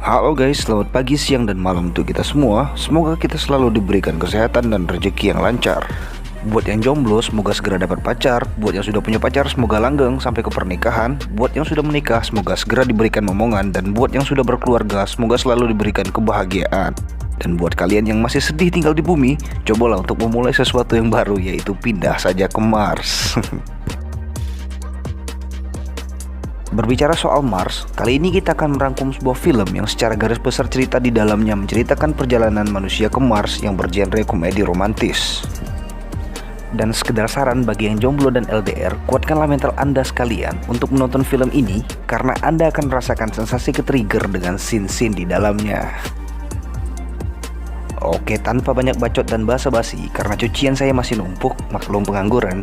Halo guys, selamat pagi, siang, dan malam untuk kita semua. Semoga kita selalu diberikan kesehatan dan rezeki yang lancar. Buat yang jomblo, semoga segera dapat pacar. Buat yang sudah punya pacar, semoga langgeng sampai ke pernikahan. Buat yang sudah menikah, semoga segera diberikan momongan. Dan buat yang sudah berkeluarga, semoga selalu diberikan kebahagiaan. Dan buat kalian yang masih sedih tinggal di bumi, cobalah untuk memulai sesuatu yang baru, yaitu pindah saja ke Mars. Berbicara soal Mars, kali ini kita akan merangkum sebuah film yang secara garis besar cerita di dalamnya menceritakan perjalanan manusia ke Mars yang bergenre komedi romantis. Dan sekedar saran bagi yang jomblo dan LDR, kuatkanlah mental Anda sekalian untuk menonton film ini karena Anda akan merasakan sensasi ke-trigger dengan scene-scene di dalamnya. Oke, tanpa banyak bacot dan basa-basi, karena cucian saya masih numpuk, maklum pengangguran.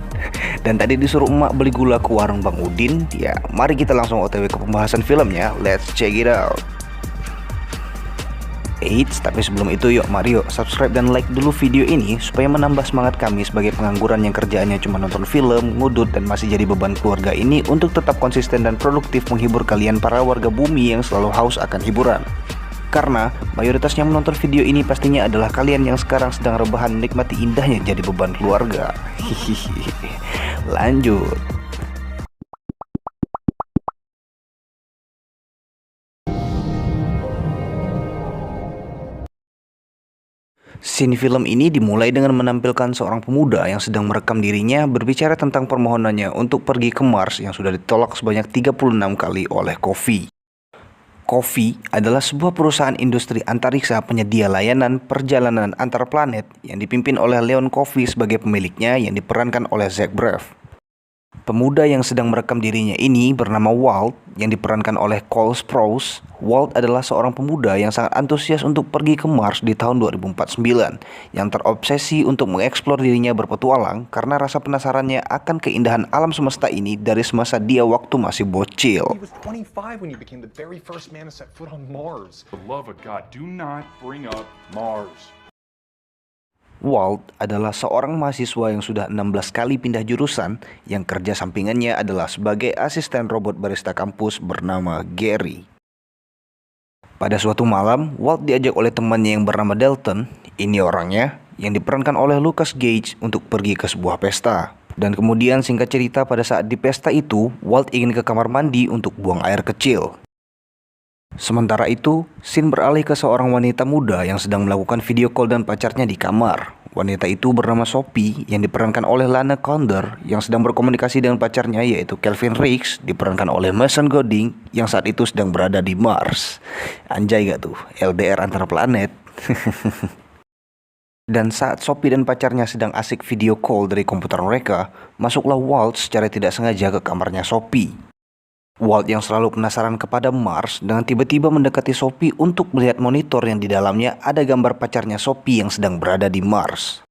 Dan tadi disuruh emak beli gula ke warung Bang Udin. Ya, mari kita langsung OTW ke pembahasan filmnya. Let's check it out. Eits, tapi sebelum itu mari subscribe dan like dulu video ini supaya menambah semangat kami sebagai pengangguran yang kerjaannya cuma nonton film, ngudut, dan masih jadi beban keluarga ini untuk tetap konsisten dan produktif menghibur kalian para warga bumi yang selalu haus akan hiburan. Karena mayoritas yang menonton video ini pastinya adalah kalian yang sekarang sedang rebahan menikmati indahnya jadi beban keluarga. Hihihi. Lanjut. Scene film ini dimulai dengan menampilkan seorang pemuda yang sedang merekam dirinya berbicara tentang permohonannya untuk pergi ke Mars yang sudah ditolak sebanyak 36 kali oleh Coffee. Coffee adalah sebuah perusahaan industri antariksa penyedia layanan perjalanan antar planet yang dipimpin oleh Leon Coffee sebagai pemiliknya yang diperankan oleh Zach Braff. Pemuda yang sedang merekam dirinya ini bernama Walt yang diperankan oleh Cole Sprouse. Walt adalah seorang pemuda yang sangat antusias untuk pergi ke Mars di tahun 2049 yang terobsesi untuk mengeksplor dirinya berpetualang karena rasa penasarannya akan keindahan alam semesta ini dari semasa dia waktu masih bocil. He was 25 when he became the very first man to set foot on Mars. For the love of God, do not bring up Mars. Walt adalah seorang mahasiswa yang sudah 16 kali pindah jurusan yang kerja sampingannya adalah sebagai asisten robot barista kampus bernama Gary. Pada suatu malam, Walt diajak oleh temannya yang bernama Dalton, ini orangnya, yang diperankan oleh Lucas Gage untuk pergi ke sebuah pesta. Dan kemudian singkat cerita pada saat di pesta itu, Walt ingin ke kamar mandi untuk buang air kecil. Sementara itu, scene beralih ke seorang wanita muda yang sedang melakukan video call dan pacarnya di kamar. Wanita itu bernama Sophie yang diperankan oleh Lana Condor yang sedang berkomunikasi dengan pacarnya yaitu Kelvin Riggs diperankan oleh Mason Godding yang saat itu sedang berada di Mars. Anjay gak tuh, LDR antar planet. Dan saat Sophie dan pacarnya sedang asik video call dari komputer mereka, masuklah Walt secara tidak sengaja ke kamarnya Sophie. Walt yang selalu penasaran kepada Mars dengan tiba-tiba mendekati Sophie untuk melihat monitor yang di dalamnya ada gambar pacarnya Sophie yang sedang berada di Mars.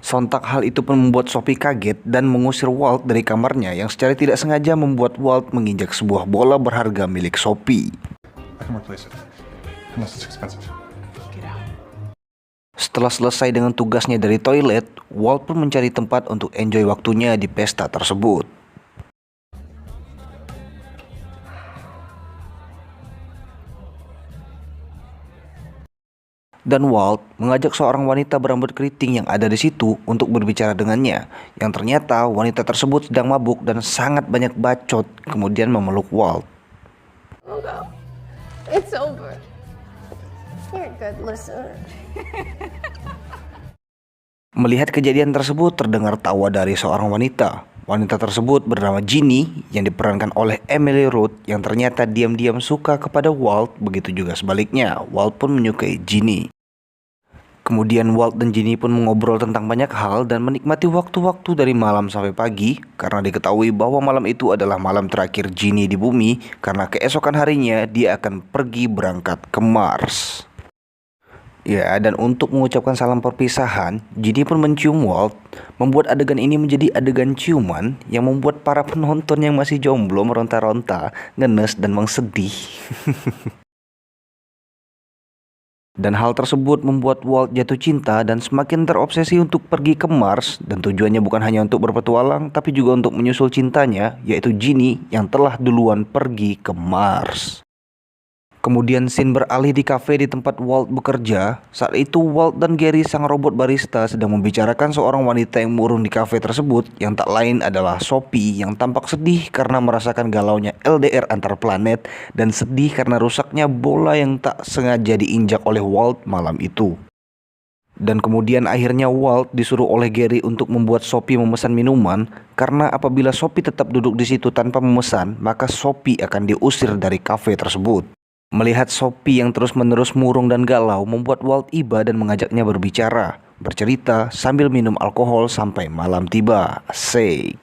Sontak hal itu pun membuat Sophie kaget dan mengusir Walt dari kamarnya yang secara tidak sengaja membuat Walt menginjak sebuah bola berharga milik Sophie. I can replace it, unless it's expensive. Get out. Setelah selesai dengan tugasnya dari toilet, Walt pun mencari tempat untuk enjoy waktunya di pesta tersebut. Dan Walt mengajak seorang wanita berambut keriting yang ada di situ untuk berbicara dengannya. Yang ternyata wanita tersebut sedang mabuk dan sangat banyak bacot, kemudian memeluk Walt. Hugo, it's over. You're a good listener. Melihat kejadian tersebut terdengar tawa dari seorang wanita. Wanita tersebut bernama Ginny yang diperankan oleh Emily Root yang ternyata diam-diam suka kepada Walt, begitu juga sebaliknya. Walt pun menyukai Ginny. Kemudian Walt dan Ginny pun mengobrol tentang banyak hal dan menikmati waktu-waktu dari malam sampai pagi karena diketahui bahwa malam itu adalah malam terakhir Ginny di bumi karena keesokan harinya dia akan pergi berangkat ke Mars. Ya, dan untuk mengucapkan salam perpisahan, Ginny pun mencium Walt, membuat adegan ini menjadi adegan ciuman yang membuat para penonton yang masih jomblo meronta-ronta, ngenes dan mengsedih. Dan hal tersebut membuat Walt jatuh cinta dan semakin terobsesi untuk pergi ke Mars. Dan tujuannya bukan hanya untuk berpetualang, tapi juga untuk menyusul cintanya, yaitu Ginny yang telah duluan pergi ke Mars. Kemudian scene beralih di kafe di tempat Walt bekerja. Saat itu Walt dan Gary sang robot barista sedang membicarakan seorang wanita yang murung di kafe tersebut, yang tak lain adalah Sophie yang tampak sedih karena merasakan galaunya LDR antar planet dan sedih karena rusaknya bola yang tak sengaja diinjak oleh Walt malam itu. Dan kemudian akhirnya Walt disuruh oleh Gary untuk membuat Sophie memesan minuman, karena apabila Sophie tetap duduk di situ tanpa memesan, maka Sophie akan diusir dari kafe tersebut. Melihat Sophie yang terus-menerus murung dan galau membuat Walt iba dan mengajaknya berbicara, bercerita sambil minum alkohol sampai malam tiba. Asik.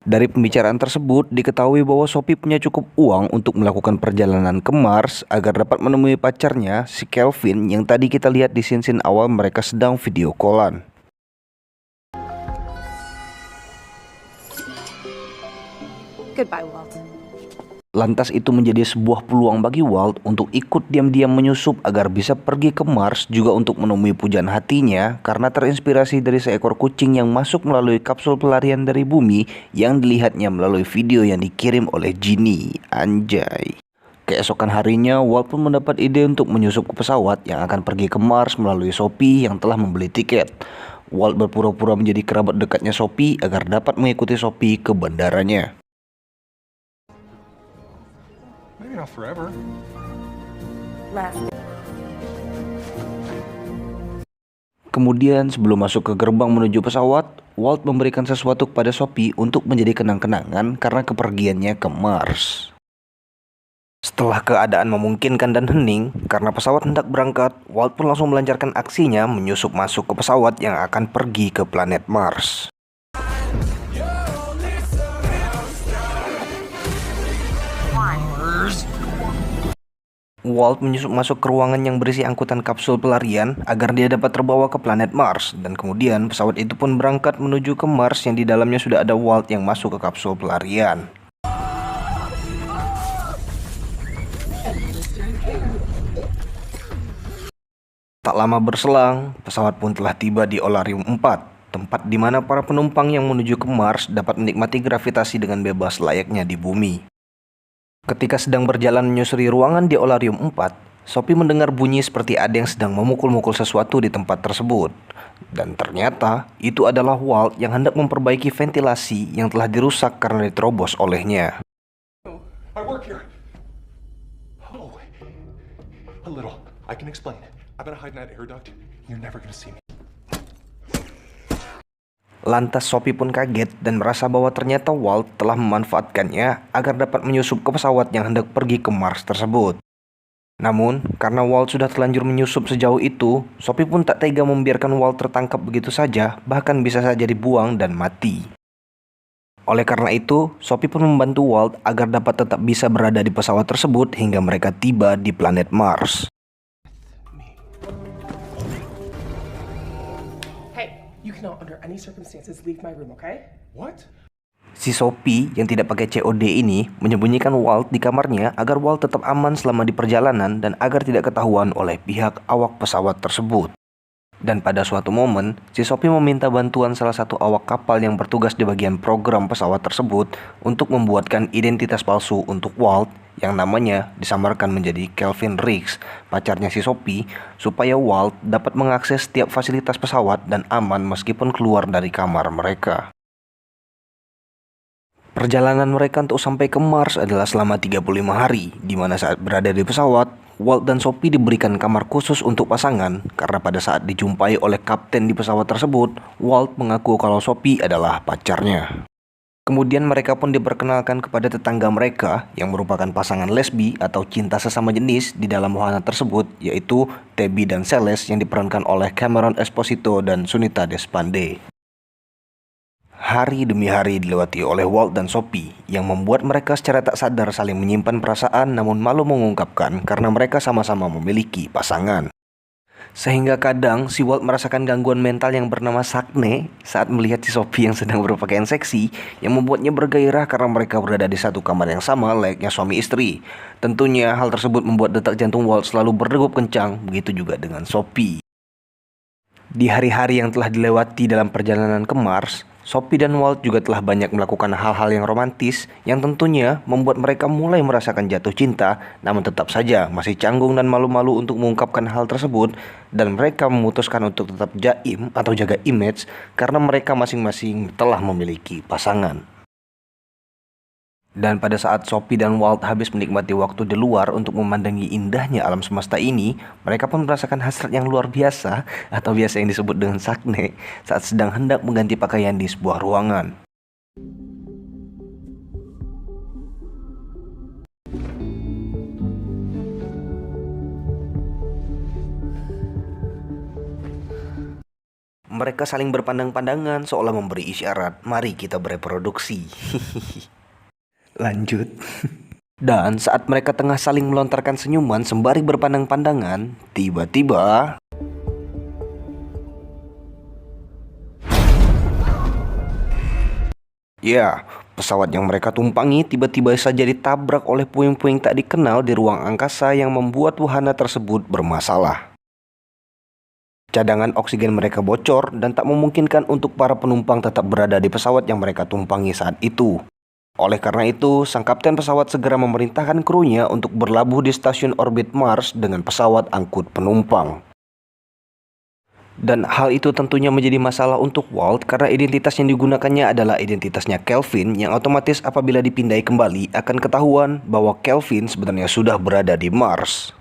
Dari pembicaraan tersebut diketahui bahwa Sophie punya cukup uang untuk melakukan perjalanan ke Mars agar dapat menemui pacarnya, si Kelvin, yang tadi kita lihat di scene-scene awal mereka sedang video callan. Goodbye, Walt. Lantas itu menjadi sebuah peluang bagi Walt untuk ikut diam-diam menyusup agar bisa pergi ke Mars, juga untuk menemui pujaan hatinya karena terinspirasi dari seekor kucing yang masuk melalui kapsul pelarian dari bumi yang dilihatnya melalui video yang dikirim oleh Ginny. Anjay. Keesokan harinya, Walt pun mendapat ide untuk menyusup ke pesawat yang akan pergi ke Mars melalui Sophie yang telah membeli tiket. Walt berpura-pura menjadi kerabat dekatnya Sophie agar dapat mengikuti Sophie ke bandaranya. Maybe not forever. Last. Kemudian sebelum masuk ke gerbang menuju pesawat, Walt memberikan sesuatu kepada Sophie untuk menjadi kenang-kenangan karena kepergiannya ke Mars. Setelah keadaan memungkinkan dan hening, karena pesawat hendak berangkat, Walt pun langsung melancarkan aksinya menyusup masuk ke pesawat yang akan pergi ke planet Mars. Walt menyusup masuk ke ruangan yang berisi angkutan kapsul pelarian agar dia dapat terbawa ke planet Mars, dan kemudian pesawat itu pun berangkat menuju ke Mars yang di dalamnya sudah ada Walt yang masuk ke kapsul pelarian. Tak lama berselang, pesawat pun telah tiba di Olarium 4, tempat di mana para penumpang yang menuju ke Mars dapat menikmati gravitasi dengan bebas layaknya di bumi. Ketika sedang berjalan menyusuri ruangan di Olarium 4, Sophie mendengar bunyi seperti ada yang sedang memukul-mukul sesuatu di tempat tersebut. Dan ternyata itu adalah Walt yang hendak memperbaiki ventilasi yang telah dirusak karena diterobos olehnya. I work here. Oh, a little. I can explain. I've been hiding that air duct. You're never gonna see me. Lantas Sophie pun kaget dan merasa bahwa ternyata Walt telah memanfaatkannya agar dapat menyusup ke pesawat yang hendak pergi ke Mars tersebut. Namun, karena Walt sudah terlanjur menyusup sejauh itu, Sophie pun tak tega membiarkan Walt tertangkap begitu saja, bahkan bisa saja dibuang dan mati. Oleh karena itu, Sophie pun membantu Walt agar dapat tetap bisa berada di pesawat tersebut hingga mereka tiba di planet Mars. You cannot, under any circumstances, leave my room, okay? What? Si Sophie yang tidak pakai COD ini menyembunyikan Walt di kamarnya agar Walt tetap aman selama di perjalanan dan agar tidak ketahuan oleh pihak awak pesawat tersebut. Dan pada suatu momen, si Sophie meminta bantuan salah satu awak kapal yang bertugas di bagian program pesawat tersebut untuk membuatkan identitas palsu untuk Walt yang namanya disamarkan menjadi Kelvin Riggs, pacarnya si Sophie, supaya Walt dapat mengakses setiap fasilitas pesawat dan aman meskipun keluar dari kamar mereka. Perjalanan mereka untuk sampai ke Mars adalah selama 35 hari, di mana saat berada di pesawat, Walt dan Sophie diberikan kamar khusus untuk pasangan karena pada saat dijumpai oleh kapten di pesawat tersebut, Walt mengaku kalau Sophie adalah pacarnya. Kemudian mereka pun diperkenalkan kepada tetangga mereka yang merupakan pasangan lesbi atau cinta sesama jenis di dalam wahana tersebut, yaitu Debbie dan Celeste yang diperankan oleh Cameron Esposito dan Sunita Deshpande. Hari demi hari dilewati oleh Walt dan Sophie yang membuat mereka secara tak sadar saling menyimpan perasaan namun malu mengungkapkan karena mereka sama-sama memiliki pasangan. Sehingga kadang si Walt merasakan gangguan mental yang bernama sakne saat melihat si Sophie yang sedang berpakaian seksi yang membuatnya bergairah karena mereka berada di satu kamar yang sama layaknya suami istri. Tentunya hal tersebut membuat detak jantung Walt selalu berdegup kencang, begitu juga dengan Sophie. Di hari-hari yang telah dilewati dalam perjalanan ke Mars, Sophie dan Walt juga telah banyak melakukan hal-hal yang romantis yang tentunya membuat mereka mulai merasakan jatuh cinta, namun tetap saja masih canggung dan malu-malu untuk mengungkapkan hal tersebut, dan mereka memutuskan untuk tetap jaim atau jaga image karena mereka masing-masing telah memiliki pasangan. Dan pada saat Sophie dan Walt habis menikmati waktu di luar untuk memandangi indahnya alam semesta ini, mereka pun merasakan hasrat yang luar biasa atau biasa yang disebut dengan sakne saat sedang hendak mengganti pakaian di sebuah ruangan. Mereka saling berpandang-pandangan seolah memberi isyarat, mari kita bereproduksi. Lanjut. Dan saat mereka tengah saling melontarkan senyuman sembari berpandang-pandangan, tiba-tiba ya, pesawat yang mereka tumpangi tiba-tiba saja ditabrak oleh puing-puing tak dikenal di ruang angkasa yang membuat wahana tersebut bermasalah. Cadangan oksigen mereka bocor dan tak memungkinkan untuk para penumpang tetap berada di pesawat yang mereka tumpangi saat itu. Oleh karena itu, sang kapten pesawat segera memerintahkan krunya untuk berlabuh di stasiun orbit Mars dengan pesawat angkut penumpang. Dan hal itu tentunya menjadi masalah untuk Walt karena identitas yang digunakannya adalah identitasnya Kelvin yang otomatis apabila dipindai kembali akan ketahuan bahwa Kelvin sebenarnya sudah berada di Mars.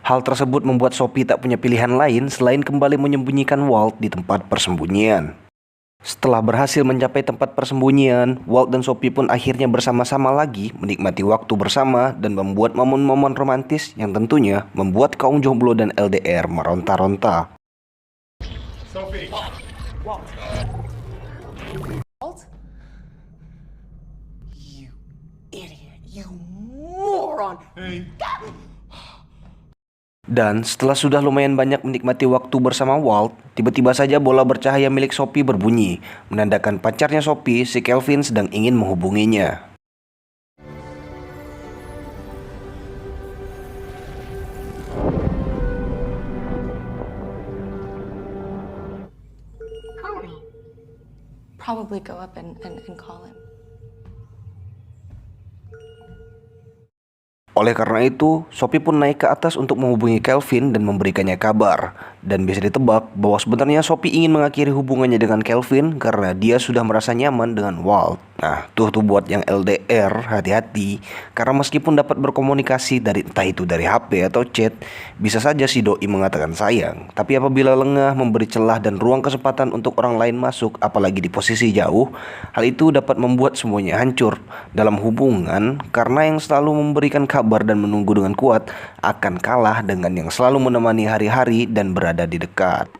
Hal tersebut membuat Sophie tak punya pilihan lain selain kembali menyembunyikan Walt di tempat persembunyian. Setelah berhasil mencapai tempat persembunyian, Walt dan Sophie pun akhirnya bersama-sama lagi menikmati waktu bersama dan membuat momen-momen romantis yang tentunya membuat kaum jomblo dan LDR meronta-ronta. Sophie! Walt. Walt? You idiot. You moron. Hey. Dan setelah sudah lumayan banyak menikmati waktu bersama Walt, tiba-tiba saja bola bercahaya milik Sophie berbunyi, menandakan pacarnya Sophie, si Kelvin, sedang ingin menghubunginya. Probably go up and call him. Oleh karena itu, Sophie pun naik ke atas untuk menghubungi Kelvin dan memberikannya kabar. Dan bisa ditebak bahwa sebenarnya Sophie ingin mengakhiri hubungannya dengan Kelvin karena dia sudah merasa nyaman dengan Walt. Nah, tuh buat yang LDR, hati-hati. Karena meskipun dapat berkomunikasi entah itu dari HP atau chat, bisa saja si doi mengatakan sayang. Tapi apabila lengah memberi celah dan ruang kesempatan untuk orang lain masuk, apalagi di posisi jauh, hal itu dapat membuat semuanya hancur dalam hubungan karena yang selalu memberikan kabar dan menunggu dengan kuat akan kalah dengan yang selalu menemani hari-hari dan berada di dekat.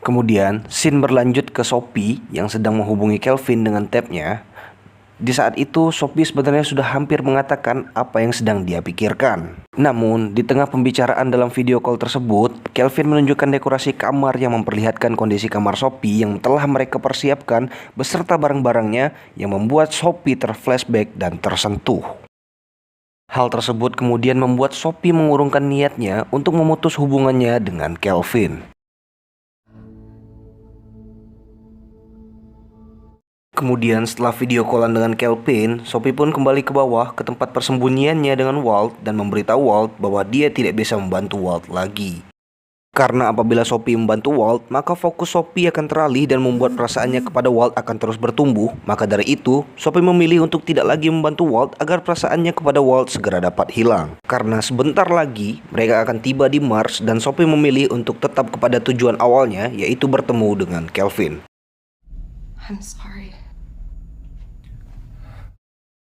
Kemudian, scene berlanjut ke Sophie yang sedang menghubungi Kelvin dengan tab-nya. Di saat itu, Sophie sebenarnya sudah hampir mengatakan apa yang sedang dia pikirkan. Namun, di tengah pembicaraan dalam video call tersebut, Kelvin menunjukkan dekorasi kamar yang memperlihatkan kondisi kamar Sophie yang telah mereka persiapkan beserta barang-barangnya yang membuat Sophie terflashback dan tersentuh. Hal tersebut kemudian membuat Sophie mengurungkan niatnya untuk memutus hubungannya dengan Kelvin. Kemudian setelah video callan dengan Kelvin, Sophie pun kembali ke bawah ke tempat persembunyiannya dengan Walt dan memberitahu Walt bahwa dia tidak bisa membantu Walt lagi. Karena apabila Sophie membantu Walt, maka fokus Sophie akan teralih dan membuat perasaannya kepada Walt akan terus bertumbuh. Maka dari itu, Sophie memilih untuk tidak lagi membantu Walt agar perasaannya kepada Walt segera dapat hilang. Karena sebentar lagi mereka akan tiba di Mars dan Sophie memilih untuk tetap kepada tujuan awalnya, yaitu bertemu dengan Kelvin. I'm sorry.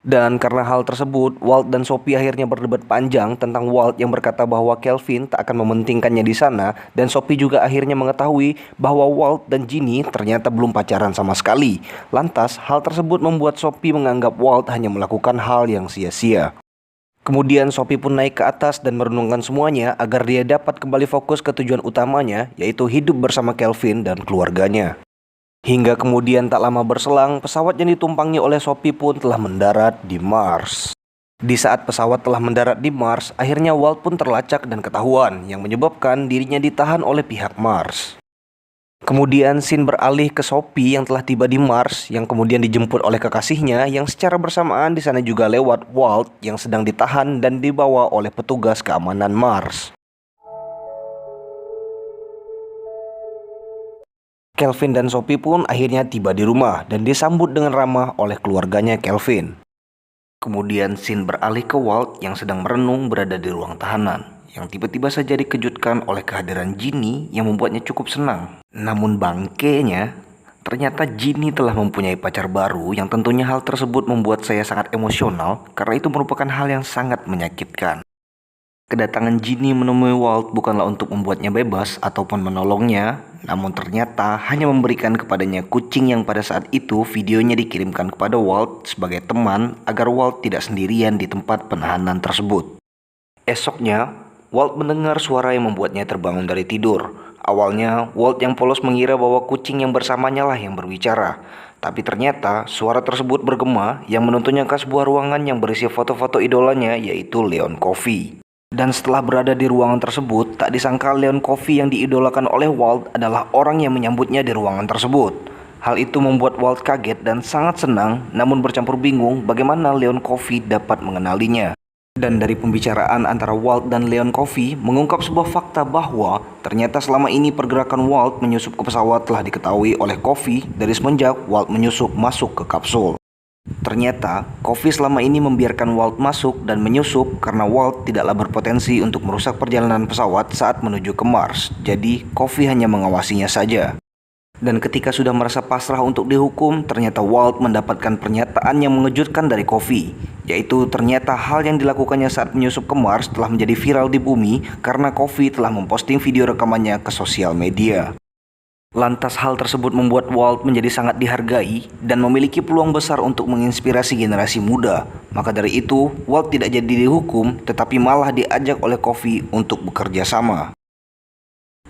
Dan karena hal tersebut, Walt dan Sophie akhirnya berdebat panjang tentang Walt yang berkata bahwa Kelvin tak akan mementingkannya di sana, dan Sophie juga akhirnya mengetahui bahwa Walt dan Ginny ternyata belum pacaran sama sekali. Lantas, hal tersebut membuat Sophie menganggap Walt hanya melakukan hal yang sia-sia. Kemudian Sophie pun naik ke atas dan merenungkan semuanya agar dia dapat kembali fokus ke tujuan utamanya, yaitu hidup bersama Kelvin dan keluarganya. Hingga kemudian tak lama berselang, pesawat yang ditumpangi oleh Sophie pun telah mendarat di Mars. Di saat pesawat telah mendarat di Mars, akhirnya Walt pun terlacak dan ketahuan yang menyebabkan dirinya ditahan oleh pihak Mars. Kemudian scene beralih ke Sophie yang telah tiba di Mars, yang kemudian dijemput oleh kekasihnya, yang secara bersamaan di sana juga lewat Walt yang sedang ditahan dan dibawa oleh petugas keamanan Mars. Kelvin dan Sophie pun akhirnya tiba di rumah dan disambut dengan ramah oleh keluarganya Kelvin. Kemudian scene beralih ke Walt yang sedang merenung berada di ruang tahanan, yang tiba-tiba saja dikejutkan oleh kehadiran Ginny yang membuatnya cukup senang. Namun bangkenya, ternyata Ginny telah mempunyai pacar baru yang tentunya hal tersebut membuat saya sangat emosional karena itu merupakan hal yang sangat menyakitkan. Kedatangan Ginny menemui Walt bukanlah untuk membuatnya bebas ataupun menolongnya, namun ternyata hanya memberikan kepadanya kucing yang pada saat itu videonya dikirimkan kepada Walt sebagai teman agar Walt tidak sendirian di tempat penahanan tersebut. Esoknya, Walt mendengar suara yang membuatnya terbangun dari tidur. Awalnya, Walt yang polos mengira bahwa kucing yang bersamanya lah yang berbicara. Tapi ternyata suara tersebut bergema yang menuntunnya ke sebuah ruangan yang berisi foto-foto idolanya yaitu Leon Coffey. Dan setelah berada di ruangan tersebut, tak disangka Leon Coffey yang diidolakan oleh Walt adalah orang yang menyambutnya di ruangan tersebut. Hal itu membuat Walt kaget dan sangat senang, namun bercampur bingung bagaimana Leon Coffey dapat mengenalinya. Dan dari pembicaraan antara Walt dan Leon Coffey mengungkap sebuah fakta bahwa ternyata selama ini pergerakan Walt menyusup ke pesawat telah diketahui oleh Coffey dari semenjak Walt menyusup masuk ke kapsul. Ternyata, Coffey selama ini membiarkan Walt masuk dan menyusup karena Walt tidaklah berpotensi untuk merusak perjalanan pesawat saat menuju ke Mars. Jadi, Coffey hanya mengawasinya saja. Dan ketika sudah merasa pasrah untuk dihukum, ternyata Walt mendapatkan pernyataan yang mengejutkan dari Coffey, yaitu ternyata hal yang dilakukannya saat menyusup ke Mars telah menjadi viral di bumi karena Coffey telah memposting video rekamannya ke sosial media. Lantas hal tersebut membuat Walt menjadi sangat dihargai dan memiliki peluang besar untuk menginspirasi generasi muda. Maka dari itu, Walt tidak jadi dihukum, tetapi malah diajak oleh Coffey untuk bekerja sama.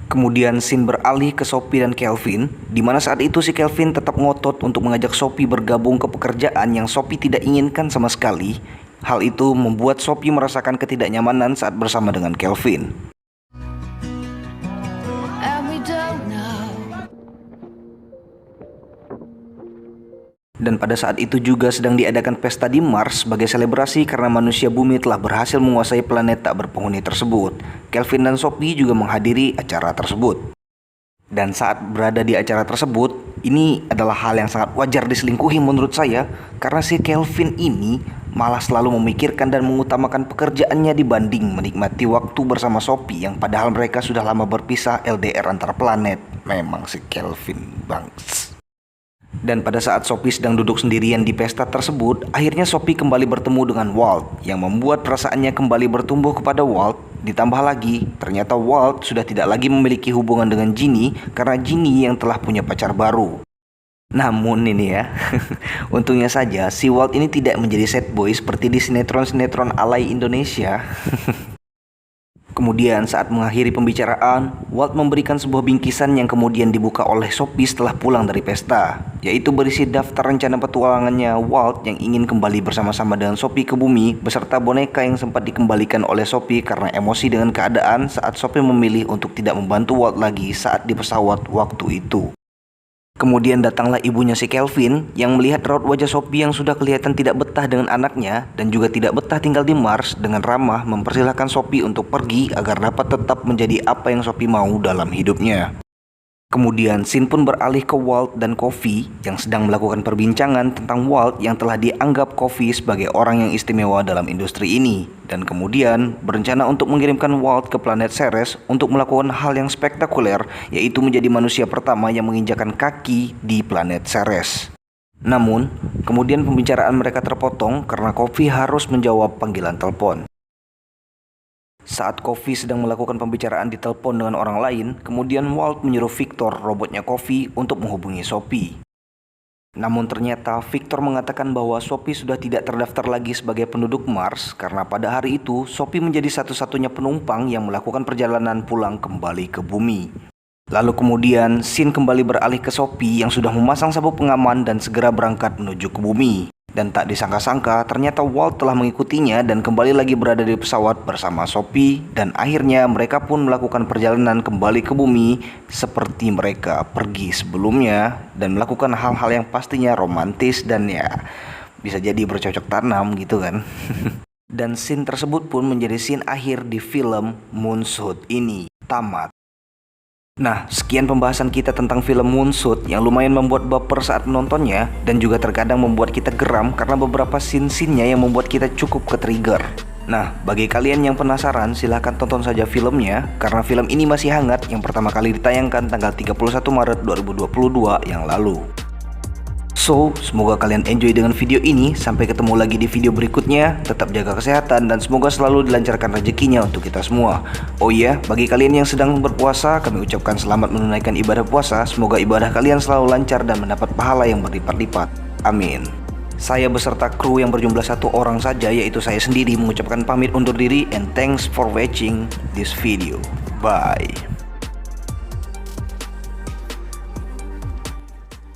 Kemudian scene beralih ke Sophie dan Kelvin, di mana saat itu si Kelvin tetap ngotot untuk mengajak Sophie bergabung ke pekerjaan yang Sophie tidak inginkan sama sekali. Hal itu membuat Sophie merasakan ketidaknyamanan saat bersama dengan Kelvin. Dan pada saat itu juga sedang diadakan pesta di Mars sebagai selebrasi karena manusia bumi telah berhasil menguasai planet tak berpenghuni tersebut. Kelvin dan Sophie juga menghadiri acara tersebut. Dan saat berada di acara tersebut, ini adalah hal yang sangat wajar diselingkuhi menurut saya, karena si Kelvin ini malah selalu memikirkan dan mengutamakan pekerjaannya dibanding menikmati waktu bersama Sophie yang padahal mereka sudah lama berpisah LDR antar planet. Memang si Kelvin bangs. Dan pada saat Sophie sedang duduk sendirian di pesta tersebut, akhirnya Sophie kembali bertemu dengan Walt yang membuat perasaannya kembali bertumbuh kepada Walt. Ditambah lagi, ternyata Walt sudah tidak lagi memiliki hubungan dengan Ginny karena Ginny yang telah punya pacar baru. Namun ini ya, untungnya saja si Walt ini tidak menjadi sad boy seperti di sinetron-sinetron alay Indonesia. Kemudian saat mengakhiri pembicaraan, Walt memberikan sebuah bingkisan yang kemudian dibuka oleh Sophie setelah pulang dari pesta, yaitu berisi daftar rencana petualangannya Walt yang ingin kembali bersama-sama dengan Sophie ke bumi beserta boneka yang sempat dikembalikan oleh Sophie karena emosi dengan keadaan saat Sophie memilih untuk tidak membantu Walt lagi saat di pesawat waktu itu. Kemudian datanglah ibunya si Kelvin yang melihat raut wajah Sophie yang sudah kelihatan tidak betah dengan anaknya dan juga tidak betah tinggal di Mars, dengan ramah mempersilahkan Sophie untuk pergi agar dapat tetap menjadi apa yang Sophie mau dalam hidupnya. Kemudian scene pun beralih ke Walt dan Coffey yang sedang melakukan perbincangan tentang Walt yang telah dianggap Coffey sebagai orang yang istimewa dalam industri ini, dan kemudian berencana untuk mengirimkan Walt ke planet Ceres untuk melakukan hal yang spektakuler, yaitu menjadi manusia pertama yang menginjakan kaki di planet Ceres. Namun, kemudian pembicaraan mereka terpotong karena Coffey harus menjawab panggilan telepon. Saat Coffey sedang melakukan pembicaraan di telepon dengan orang lain, kemudian Walt menyuruh Victor, robotnya Coffey, untuk menghubungi Sophie. Namun ternyata Victor mengatakan bahwa Sophie sudah tidak terdaftar lagi sebagai penduduk Mars karena pada hari itu Sophie menjadi satu-satunya penumpang yang melakukan perjalanan pulang kembali ke bumi. Lalu kemudian scene kembali beralih ke Sophie yang sudah memasang sabuk pengaman dan segera berangkat menuju ke bumi. Dan tak disangka-sangka, ternyata Walt telah mengikutinya dan kembali lagi berada di pesawat bersama Sophie. Dan akhirnya mereka pun melakukan perjalanan kembali ke bumi seperti mereka pergi sebelumnya. Dan melakukan hal-hal yang pastinya romantis dan ya bisa jadi bercocok tanam gitu kan. Dan scene tersebut pun menjadi scene akhir di film Moonshot ini. Tamat. Nah, sekian pembahasan kita tentang film Moonshot yang lumayan membuat baper saat menontonnya dan juga terkadang membuat kita geram karena beberapa scene-scene-nya yang membuat kita cukup ke-trigger. Nah, bagi kalian yang penasaran, silahkan tonton saja filmnya karena film ini masih hangat yang pertama kali ditayangkan tanggal 31 Maret 2022 yang lalu. So, semoga kalian enjoy dengan video ini. Sampai ketemu lagi di video berikutnya. Tetap jaga kesehatan dan semoga selalu dilancarkan rezekinya untuk kita semua. Oh iya, bagi kalian yang sedang berpuasa, kami ucapkan selamat menunaikan ibadah puasa. Semoga ibadah kalian selalu lancar dan mendapat pahala yang berlipat-lipat. Amin. Saya beserta kru yang berjumlah 1 orang saja, yaitu saya sendiri, mengucapkan pamit undur diri and thanks for watching this video. Bye.